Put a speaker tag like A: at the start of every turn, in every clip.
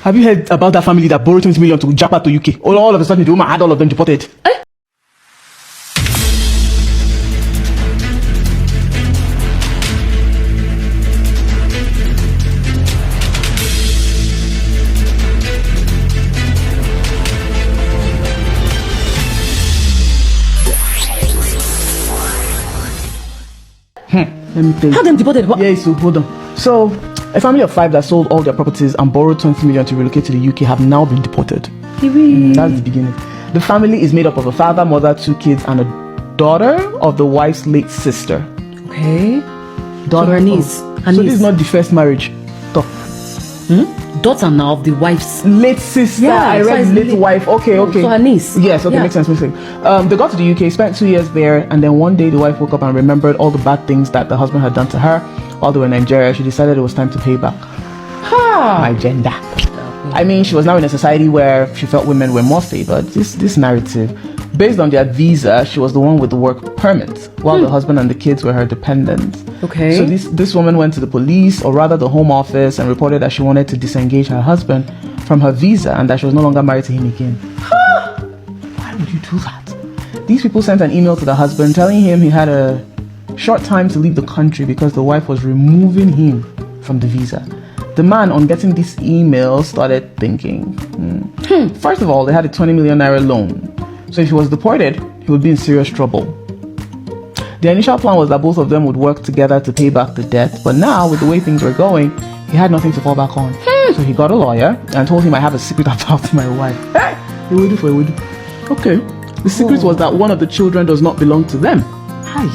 A: Have you heard about that family that borrowed 20 million to Japa to UK? All of a sudden, the woman had all of them deported.
B: Eh?
A: Let me tell you.
B: How them deported? What?
A: Yeah, so hold on. So, a family of 5 that sold all their properties and borrowed 20 million to relocate to the UK have now been deported. That's the beginning. The family is made up of a father, mother, 2 kids, and a daughter of the wife's late sister.
B: Okay.
A: Daughter
B: so her niece.
A: So this is not the first marriage. Talk.
B: Daughter now of the wife's
A: late sister.
B: Yeah,
A: I read late wife. Okay.
B: So her niece.
A: Yes, okay,
B: Yeah.
A: makes sense. They got to the UK, spent 2 years there, and then one day the wife woke up and remembered all the bad things that the husband had done to her while they were in Nigeria. She decided it was time to pay back. My gender. I mean, she was now in a society where she felt women were more favored. This narrative, based on their visa, she was the one with the work permit, while the husband and the kids were her dependents.
B: Okay.
A: So this woman went to the police, or rather the Home Office, and reported that she wanted to disengage her husband from her visa and that she was no longer married to him again. Why would you do that? These people sent an email to the husband telling him he had a short time to leave the country because the wife was removing him from the visa. The man, on getting this email, started thinking, First of all, they had a 20 million naira loan. So if he was deported, he would be in serious trouble. The initial plan was that both of them would work together to pay back the debt, but now, with the way things were going, he had nothing to fall back on. So he got a lawyer and told him, I have a secret about my wife. Hey, a widow for a widow. Okay. The secret was that one of the children does not belong to them. Hi.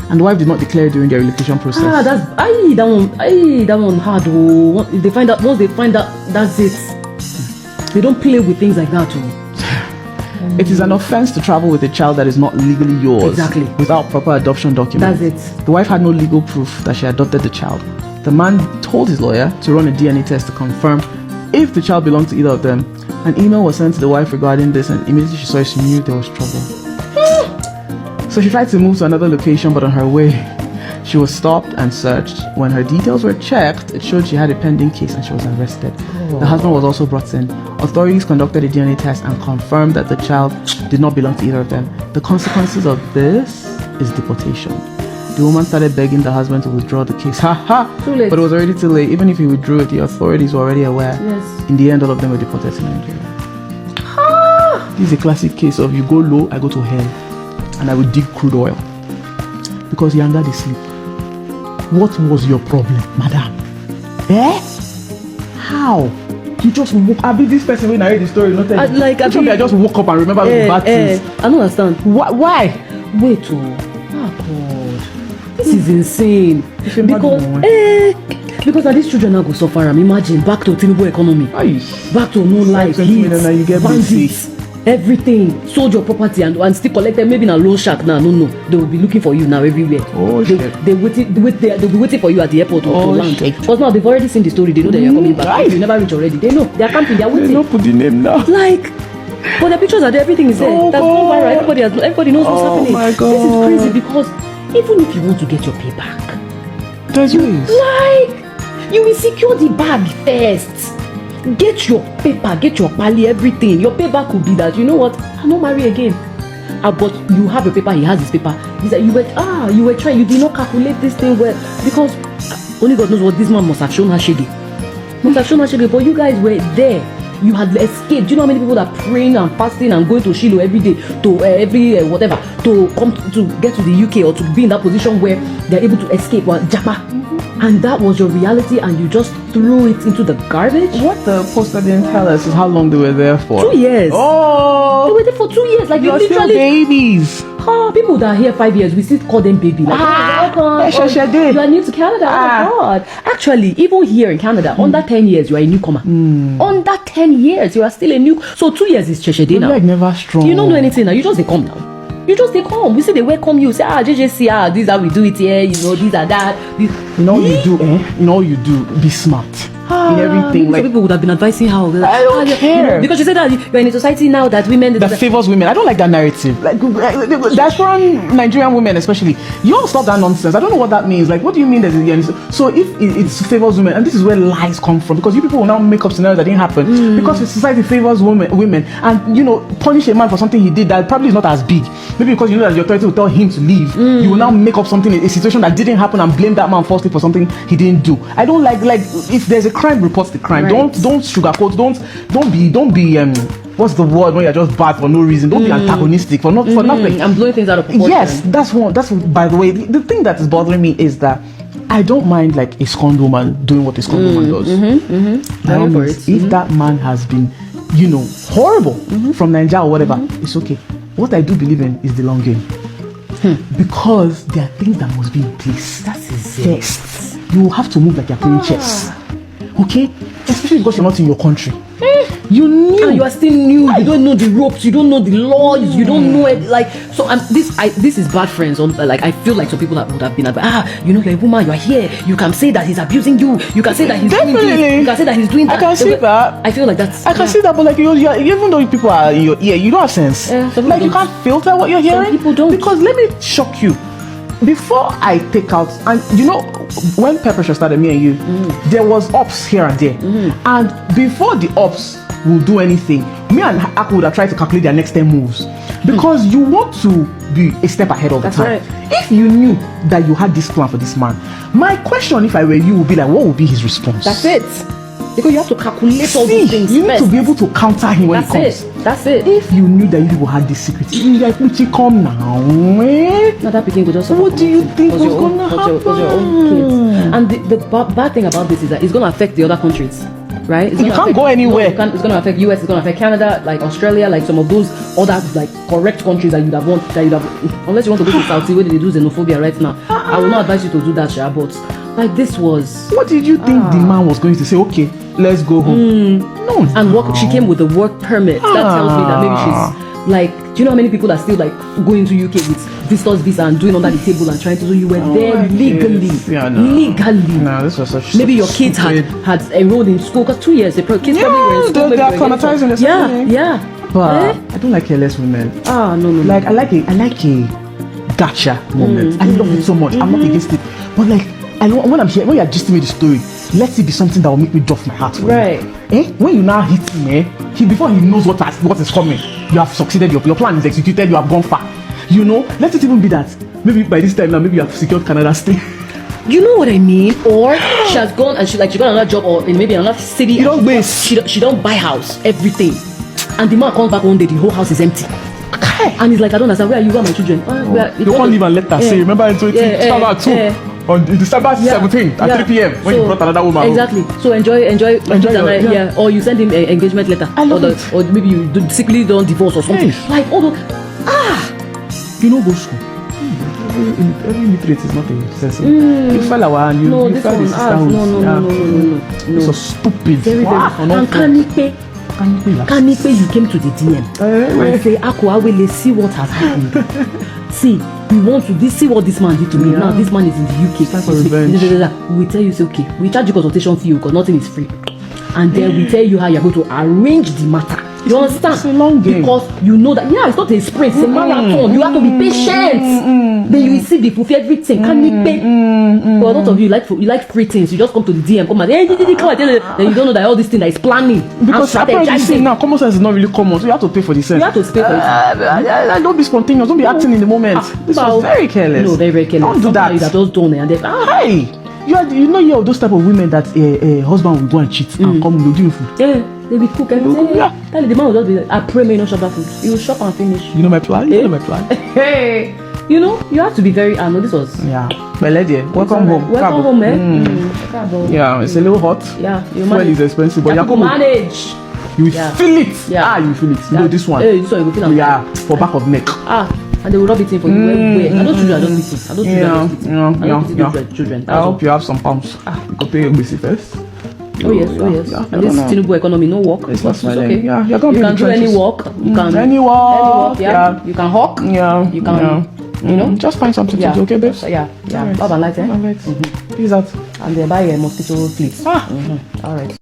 A: And the wife did not declare it during their relocation process.
B: That one hard. Oh. If they find out, once they find out, that's it. They don't play with things like that. Oh.
A: It is an offense to travel with a child that is not legally yours.
B: Exactly.
A: Without proper adoption documents.
B: That's it.
A: The wife had no legal proof that she adopted the child. The man told his lawyer to run a DNA test to confirm if the child belonged to either of them. An email was sent to the wife regarding this, and immediately she saw it, she knew there was trouble. So she tried to move to another location, but on her way, she was stopped and searched. When her details were checked, it showed she had a pending case and she was arrested. The husband was also brought in. Authorities conducted a DNA test and confirmed that the child did not belong to either of them. The consequences of this is deportation. The woman started begging the husband to withdraw the case.
B: Too late.
A: But it was already too late. Even if he withdrew it, the authorities were already aware.
B: Yes.
A: In the end, all of them were deported to Nigeria. This is a classic case of you go low, I go to hell. And I will dig crude oil. Because Yanga they sleep. What was your problem, madam? How? You just woke up. This person when I read the story, not I just woke up and remember the bad things.
B: I don't understand.
A: Why?
B: Wait, God. This is insane. Because these children are going to suffer. Imagine back to Tinubu economy. Back to no life.
A: You get
B: bandits. Everything, sold your property and still collected, maybe in a loan shark now. No, they will be looking for you now everywhere.
A: Oh shit.
B: They'll be waiting for you at the airport to land. Because now they've already seen the story, they know that you're coming back.
A: Right.
B: You never reach already. They know, they're camping, they're waiting.
A: They don't put the name now.
B: But the pictures are there, everything is there. That's not viral. Everybody knows what's happening.
A: My God.
B: This is crazy because even if you want to get your pay back,
A: there's ways.
B: You will secure the bag first. Get your paper, get your pali, everything. Your payback will be that, you know what, I don't marry again. But you have your paper, he has his paper. He said, you were trying, you did not calculate this thing well. Because only God knows what this man must have shown her shege. But you guys were there. You had escaped. Do you know how many people that are praying and fasting and going to Shiloh every day to whatever to come to get to the UK or to be in that position where they're able to escape? Well, Japa. And that was your reality, and you just threw it into the garbage?
A: What the poster didn't tell us is how long they were there for.
B: 2 years.
A: Oh!
B: They were there for 2 years. Like,
A: you're
B: literally
A: still babies.
B: People that are here 5 years, we still call them baby. Like, you are new to Canada. Oh my God. Actually, even here in Canada, under 10 years, you are a newcomer. Under 10 years, you are still a new. So 2 years is Cheshede now.
A: Like never strong.
B: You don't know anything now. You just they come now. You just they come. We say they welcome you. Say JJC, this is how we do it here. You know, these are that.
A: You know what you do, You know what you do? Be smart. in everything.
B: Some
A: Like,
B: people would have been advising her.
A: I don't care.
B: Because she said that you're in a society now that women
A: that favors women. I don't like that narrative. Like, diasporan Nigerian women especially, you all stop that nonsense. I don't know what that means. Like, what do you mean so if it favors women, and this is where lies come from, because you people will now make up scenarios that didn't happen, because the society favors women, and you know, punish a man for something he did that probably is not as big. Maybe because you know that the authority will tell him to leave, you will now make up something, a situation that didn't happen, and blame that man falsely for something he didn't do. I don't like if there's a crime, report the crime.
B: Right.
A: Don't sugarcoat. Don't be what's the word when you're just bad for no reason? Don't be antagonistic for nothing.
B: I'm blowing things out of proportion.
A: Yes, that's one. That's, by the way, the thing that is bothering me is that I don't mind like a scorned woman doing what a scorned woman does. If that man has been, you know, horrible from Nigeria or whatever, it's okay. What I do believe in is the long game. Because there are things that must be in place.
B: That is it.
A: First, you have to move like you're playing chess. Okay? Especially because you're not in your country. You knew.
B: And you are still new. You don't know the ropes. You don't know the laws. You don't know it. Like, so this is bad friends. Like, I feel like some people that would have been like, you know, you're a woman. You are here. You can say that he's abusing you. You can say that he's doing this. You can say that he's doing that.
A: I can see that.
B: I feel like that's.
A: I can see that, but like even though people are in your ear, you don't have sense. Like you can't filter what you're hearing.
B: Some people don't.
A: Because let me shock you. Before I take out, and you know, when Deportation started, me and you, there was ops here and there, and before the ops will do anything, me and Aku would have tried to calculate their next 10 moves, because you want to be a step ahead all the time. Right. If you knew that you had this plan for this man, my question, if I were you, would be like, what would be his response?
B: That's it. Because you have to calculate all these things.
A: You need to be able to counter him when he comes.
B: That's it.
A: If you knew that you people had this secret, you like, come now.
B: Now that became just.
A: What do you think was going to happen?
B: Was your own kids. And the bad thing about this is that it's going to affect the other countries, right?
A: You can't go anywhere.
B: It's going to affect US. It's going to affect Canada, like Australia, like some of those other like correct countries that you'd have want. Unless you want to go to South Sea, where they do xenophobia right now. I will not advise you to do that, Sha. But like this was.
A: What did you think the man was going to say? Okay, let's go home. No.
B: And she came with a work permit. That tells me that maybe she's like, do you know how many people are still like going to UK with visitors visa and doing under the table and trying to do? You were there legally. Legally.
A: No, this was such.
B: Maybe your kids had enrolled in school, because 2 years kids probably were in school.
A: They're traumatizing themselves.
B: Yeah.
A: But I don't like careless women.
B: No.
A: Like I like a gotcha moment. I love it so much. I'm not against it, but like when you're gisting me the story, let it be something that will make me drop my heart.
B: Right.
A: When you now hit him, before he knows what is coming, you have succeeded. Your plan is executed. You have gone far. You know, let it even be that. Maybe by this time now, maybe you have secured Canada stay.
B: You know what I mean? Or she has gone and she got another job, or in maybe another city.
A: You don't waste.
B: She don't buy house, everything, and the man comes back one day, the whole house is empty. And he's like, I don't understand. Where are you? Where are my children?
A: You can't leave and let her say. Remember in 2022. On December 17th at 3 p.m. when you brought another woman.
B: Exactly. So enjoy or you send him an engagement letter. Or maybe you secretly don't divorce or something. Like all
A: you know, go school. Every literate is not a sense. You fell away and you fell the sisterhood. No. It's so stupid.
B: Very and Kanipe, you came to the DM and say, Akuawele, see what has happened. See, we want to see what this man did to me. Now this man is in the UK.
A: Time for revenge.
B: We tell you, say, okay, we charge you consultation fee because nothing is free. And then we tell you how you're going to arrange the matter. You understand?
A: It's a long game.
B: Because you know that, it's not a sprint, it's a marathon. You have to be patient. Then you will see the proof, everything. Can you pay? But a lot of you like free things. You just come to the DM, come and then you don't know that all this thing that is planning.
A: Because apparently now, common sense is not really common, so you have to pay for the sense.
B: You have to pay for it.
A: Don't be spontaneous, don't be acting in the moment. This was very careless.
B: No, very careless.
A: Don't do that.
B: That just don't. And
A: hey! You know you're those type of women that a husband will go and cheat and come and do food.
B: Yeah. They will cook everything. Tell the man will just be like, I pray may not shop that food. You will shop and finish.
A: You know my plan? You know my plan.
B: Hey, you know, you have to be very. I know this was.
A: Yeah. But lady, welcome home.
B: Welcome home, man.
A: Yeah, it's a little hot.
B: Yeah, you
A: manage. Well, it's expensive, but you can
B: manage.
A: You will feel it. Yeah. You feel it. You know this one.
B: This one you will feel it.
A: Yeah, for back of neck.
B: And they will rub it in for you. I don't children, I don't listen. I don't children, children.
A: I hope you have some pumps. You can pay your basic first.
B: Oh yes. And this Tinubu economy, no work.
A: It's not
B: okay.
A: Yeah,
B: you can do any work. You can
A: any work.
B: Yeah. You can hawk.
A: Yeah.
B: You can. You know,
A: just find something to do. Okay, babes.
B: Yeah. Love and light.
A: Peace out.
B: And they buy a mosquito clips.
A: Ah.
B: All right.